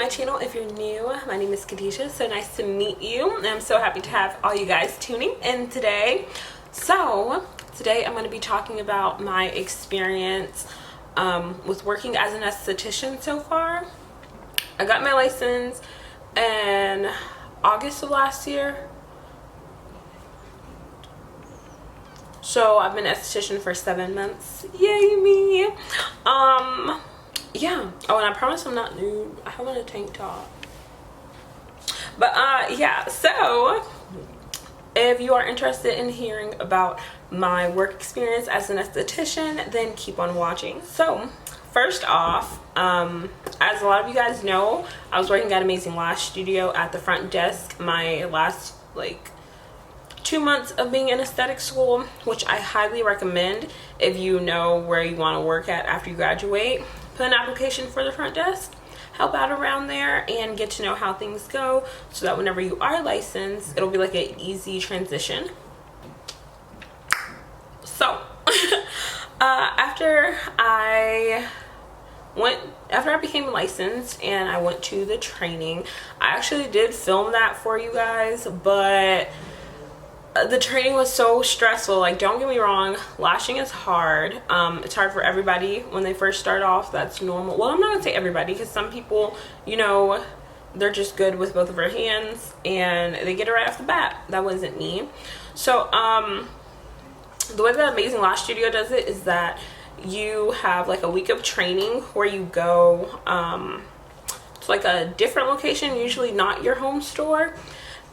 my channel if you're new. My name is Khadijah. So nice to meet you. And I'm so happy to have all you guys tuning in today. So today I'm going to be talking about my experience with working as an esthetician so far. I got my license in August of last year. So I've been an esthetician for 7 months. Yay me. Yeah. Oh, and I promise I'm not nude. I have on a tank top. But yeah, so if you are interested in hearing about my work experience as an esthetician, then keep on watching. So first off, as a lot of you guys know, I was working at Amazing Lash Studio at the front desk my last 2 months of being in aesthetic school, which I highly recommend if you know where you want to work at after you graduate. Put an application for the front desk, help out around there, and get to know how things go so that whenever you are licensed, it'll be like an easy transition. So after I became licensed and I went to the training, I actually did film that for you guys, but the training was so stressful. Like, don't get me wrong, lashing is hard. It's hard for everybody when they first start off. That's normal. Well, I'm not gonna say everybody, because some people, you know, they're just good with both of their hands and they get it right off the bat. That wasn't me. So the way that Amazing Lash Studio does it is that you have like a week of training where you go to like a different location, usually not your home store,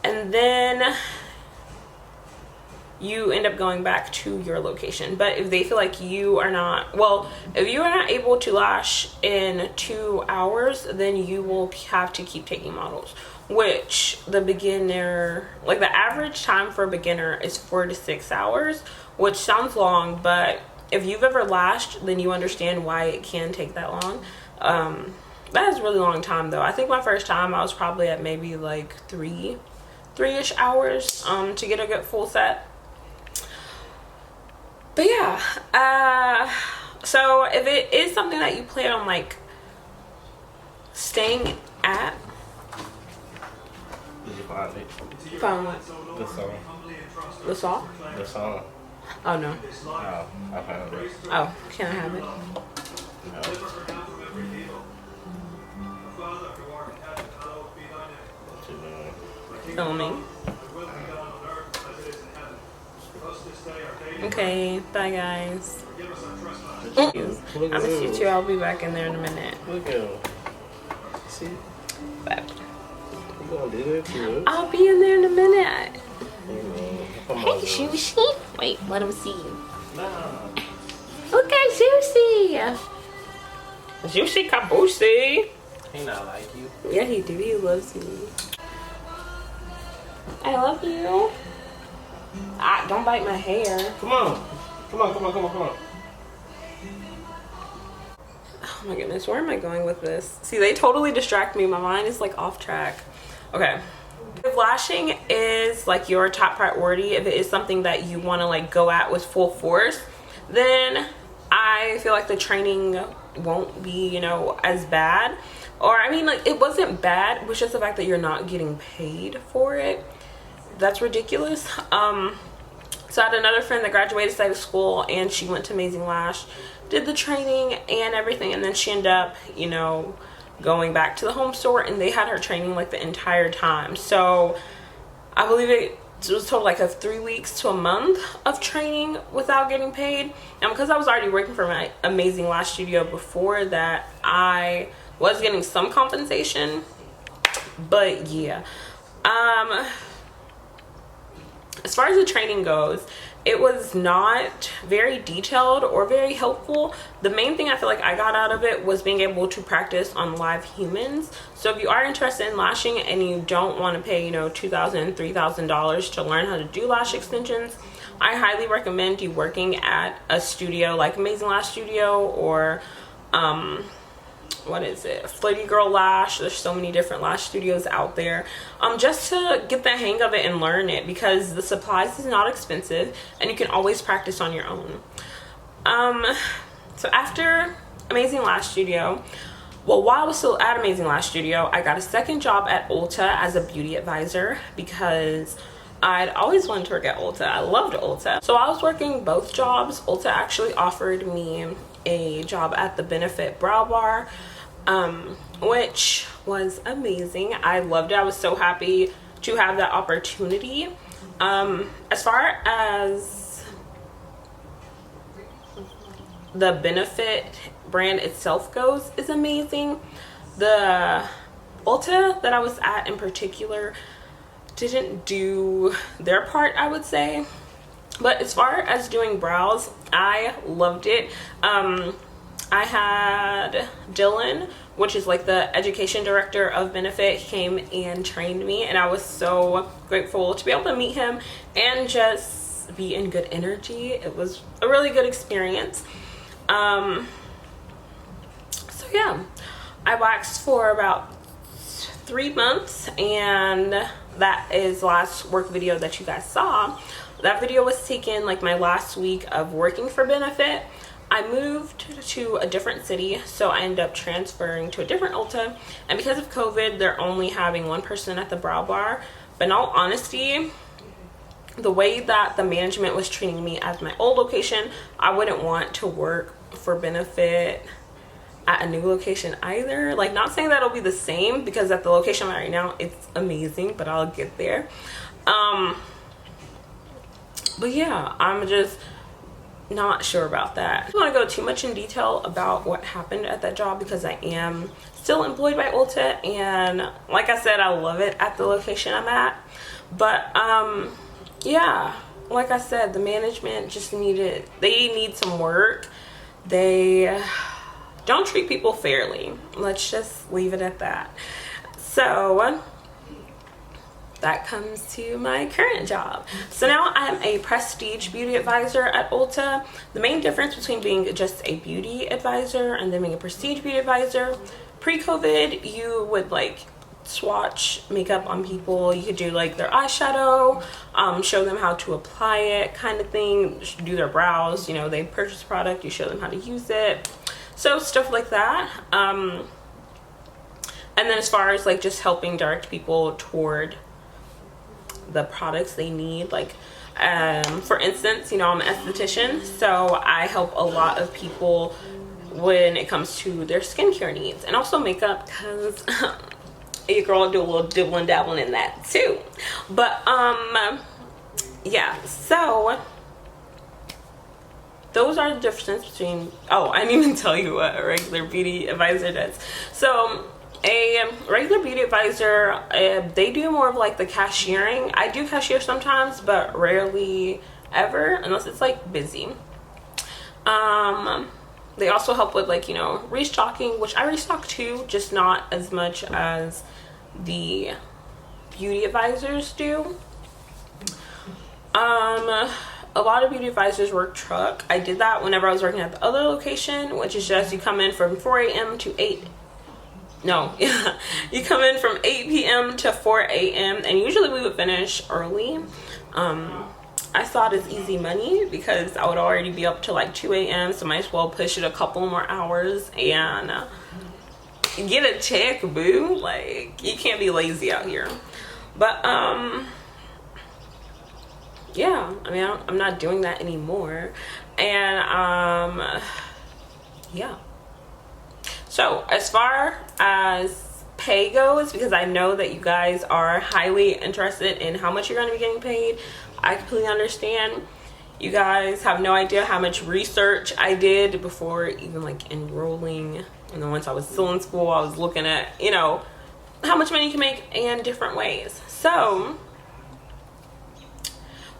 and then you end up going back to your location. But if they feel like you are not, well, if you are not able to lash in 2 hours, then you will have to keep taking models, which the beginner, like the average time for a beginner is 4 to 6 hours, which sounds long, but if you've ever lashed, then you understand why it can take that long. That is a really long time though. I think my first time I was probably at maybe like three-ish hours to get a good full set. But yeah, so if it is something that you plan on like staying at, did you find it? Found what? The song. The song? The song. Oh no. Oh, I found it. Oh, can I have it? No. What you doing? Filming. Okay, bye guys. I miss you too. I'll be back in there in a minute. Look at him. See? Bye. You gonna do that to us? I'll be in there in a minute. Hey, Sushi. Wait, let him see you. Nah. Look at Sushi. Sushi Kabushi. He not like you. Yeah, he do. He loves me. I love you. Don't bite my hair. Come on. Come on, come on, come on, come on. Oh my goodness, where am I going with this? See, they totally distract me. My mind is like off track. Okay. If lashing is like your top priority, if it is something that you want to like go at with full force, then I feel like the training won't be, you know, as bad. Or I mean, like, it wasn't bad, it was just the fact that you're not getting paid for it. That's ridiculous. So I had another friend that graduated aesthetic school and she went to Amazing Lash, did the training and everything, and then she ended up, you know, going back to the home store, and they had her training like the entire time. So I believe it was total like of 3 weeks to a month of training without getting paid. And because I was already working for my Amazing Lash Studio before that, I was getting some compensation. But yeah, as far as the training goes, it was not very detailed or very helpful. The main thing I feel like I got out of it was being able to practice on live humans. So if you are interested in lashing and you don't want to pay, you know, $2,000, $3,000 to learn how to do lash extensions, I highly recommend you working at a studio like Amazing Lash Studio or what is it, Flirty Girl Lash. There's so many different lash studios out there, just to get the hang of it and learn it, because the supplies is not expensive and you can always practice on your own. So after Amazing Lash Studio, Well, while I was still at Amazing Lash Studio, I got a second job at Ulta as a beauty advisor because I'd always wanted to work at Ulta. I loved Ulta. So I was working both jobs. Ulta actually offered me a job at the Benefit Brow Bar, which was amazing. I loved it. I was so happy to have that opportunity. As far as the Benefit brand itself goes, is amazing. The Ulta that I was at in particular didn't do their part, I would say, but as far as doing brows, I loved it. I had Dylan, which is like the education director of Benefit. He came and trained me, and I was so grateful to be able to meet him and just be in good energy. It was a really good experience. So yeah, I waxed for about 3 months, and that is the last work video that you guys saw. That video was taken like my last week of working for Benefit. I moved to a different city, so I ended up transferring to a different Ulta, and because of COVID, they're only having one person at the brow bar. But in all honesty, the way that the management was treating me at my old location, I wouldn't want to work for Benefit at a new location either. Like, not saying that it'll be the same, because at the location I'm at right now, it's amazing, but I'll get there. But yeah, I'm just not sure about that. I don't want to go too much in detail about what happened at that job because I am still employed by Ulta, and like I said, I love it at the location I'm at. But yeah, like I said, the management just they need some work. They don't treat people fairly. Let's just leave it at that. So that comes to my current job. So now I am a prestige beauty advisor at Ulta. The main difference between being just a beauty advisor and then being a prestige beauty advisor, pre-COVID, you would like swatch makeup on people. You could do like their eyeshadow, show them how to apply it, kind of thing, do their brows. You know, they purchase product, you show them how to use it. So stuff like that. And then as far as like just helping direct people toward the products they need, like for instance, you know, I'm an esthetician, so I help a lot of people when it comes to their skincare needs, and also makeup, because your girl do a little dibbling dabbling in that too. But yeah, so those are the differences between, oh, I didn't even tell you what a regular beauty advisor does. So a regular beauty advisor, they do more of like the cashiering. I do cashier sometimes, but rarely ever, unless it's like busy. They also help with like, you know, restocking, which I restock too, just not as much as the beauty advisors do. A lot of beauty advisors work truck. I did that whenever I was working at the other location, which is just you come in from 4 a.m. to 8. No, yeah, you come in from 8 p.m. to 4 a.m. and usually we would finish early. I saw it as easy money because I would already be up to like 2 a.m. so might as well push it a couple more hours and get a check, boo. Like, you can't be lazy out here. But yeah, I mean, I'm not doing that anymore. And yeah. So as far as pay goes, because I know that you guys are highly interested in how much you're going to be getting paid, I completely understand. You guys have no idea how much research I did before even like enrolling. And then once I was still in school, I was looking at, you know, how much money you can make in different ways. So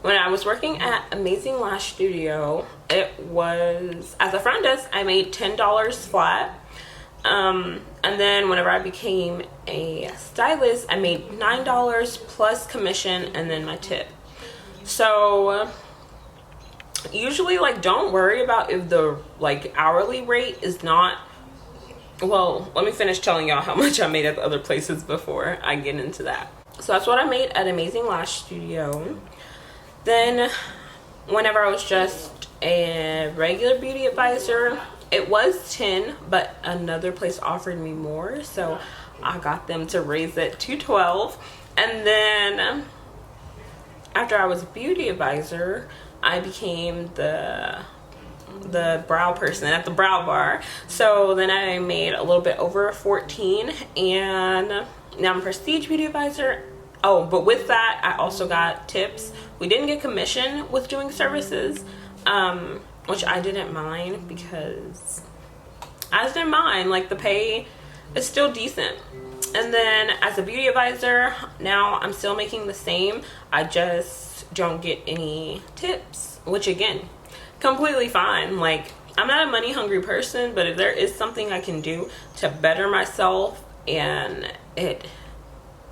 when I was working at Amazing Lash Studio, it was, as a front desk, I made $10 flat. And then whenever I became a stylist, I made $9 plus commission and then my tip. So usually, like, don't worry about if the like hourly rate is not, well, let me finish telling y'all how much I made at the other places before I get into that. So that's what I made at Amazing Lash Studio. Then whenever I was just a regular beauty advisor, it was 10, but another place offered me more, so I got them to raise it to 12. And then after I was a beauty advisor, I became the brow person at the brow bar. So then I made a little bit over 14, and now I'm prestige beauty advisor. Oh, but with that, I also got tips. We didn't get commission with doing services, which I didn't mind, because I just didn't mind. Like, the pay is still decent. And then as a beauty advisor, now I'm still making the same. I just don't get any tips, which again, completely fine. Like, I'm not a money hungry person, but if there is something I can do to better myself and it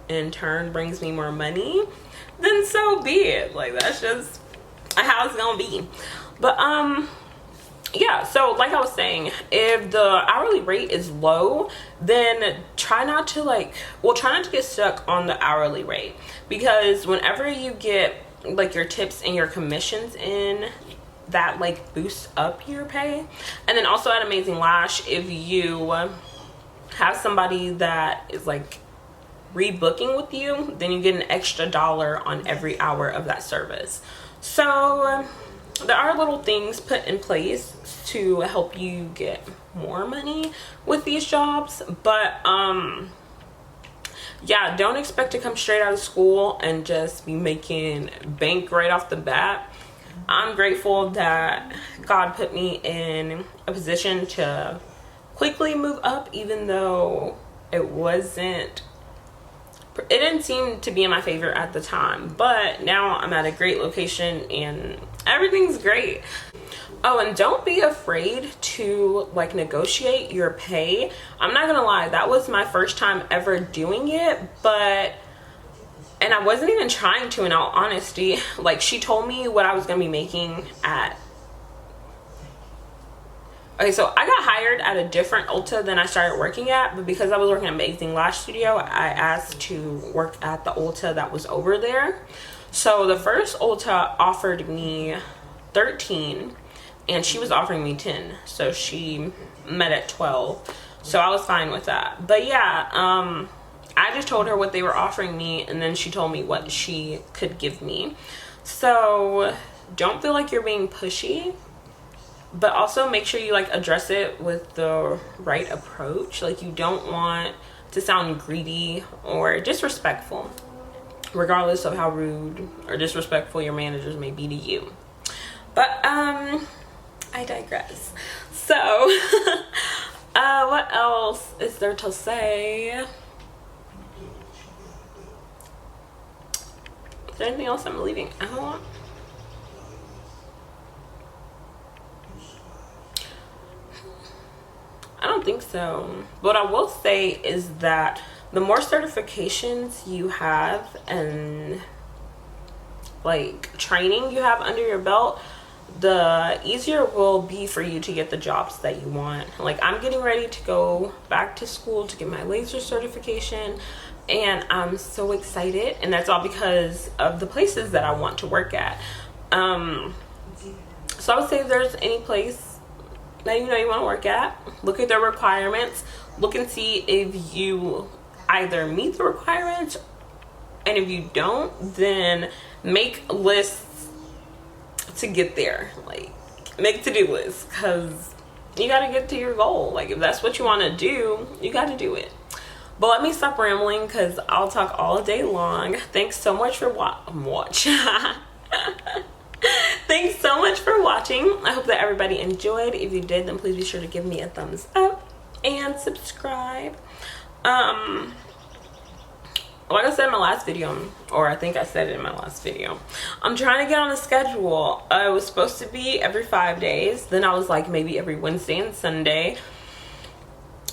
in turn brings me more money, then so be it. Like, that's just how it's gonna be. But yeah, so like I was saying, if the hourly rate is low, then try not to get stuck on the hourly rate, because whenever you get like your tips and your commissions in, that like boosts up your pay. And then also at Amazing Lash, if you have somebody that is like rebooking with you, then you get an extra $1 on every hour of that service. So there are little things put in place to help you get more money with these jobs. But yeah, don't expect to come straight out of school and just be making bank right off the bat. I'm grateful that God put me in a position to quickly move up, even though it didn't seem to be in my favor at the time. But now I'm at a great location and everything's great. Oh, and don't be afraid to like negotiate your pay. I'm not gonna lie, that was my first time ever doing it, and I wasn't even trying to, in all honesty. Like, she told me what I was gonna be making at, okay, so I got hired at a different Ulta than I started working at, but because I was working at Amazing Lash Studio, I asked to work at the Ulta that was over there. So the first Ulta offered me 13, and she was offering me 10, so she met at 12. So I was fine with that. But yeah, I just told her what they were offering me, and then she told me what she could give me. So don't feel like you're being pushy, but also make sure you like address it with the right approach. Like, you don't want to sound greedy or disrespectful, regardless of how rude or disrespectful your managers may be to you. But I digress. So what else is there to say? Is there anything else I'm leaving out? I don't think so. What I will say is that the more certifications you have and like training you have under your belt, the easier it will be for you to get the jobs that you want. Like, I'm getting ready to go back to school to get my laser certification, and I'm so excited, and that's all because of the places that I want to work at. So I would say if there's any place that you want to work at, look at their requirements, look and see if you either meet the requirements, and if you don't, then make lists to get there. Like, make to-do lists, because you got to get to your goal. Like, if that's what you want to do, you got to do it. But let me stop rambling, because I'll talk all day long. Thanks so much for Thanks so much for watching. I hope that everybody enjoyed. If you did, then please be sure to give me a thumbs up and subscribe. Like I said in my last video, or I think I said it in my last video, I'm trying to get on a schedule. It was supposed to be every 5 days. Then I was like, maybe every Wednesday and Sunday.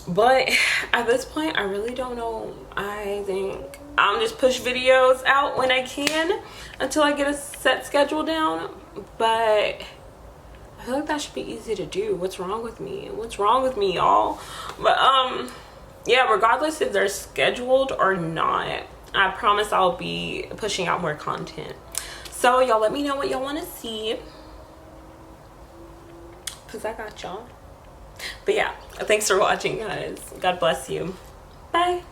But at this point, I really don't know. I think I'm just push videos out when I can until I get a set schedule down. But I feel like that should be easy to do. What's wrong with me? What's wrong with me, y'all? But yeah, regardless if they're scheduled or not, I promise I'll be pushing out more content. So y'all let me know what y'all want to see, because I got y'all. But yeah, thanks for watching, guys. God bless you. Bye.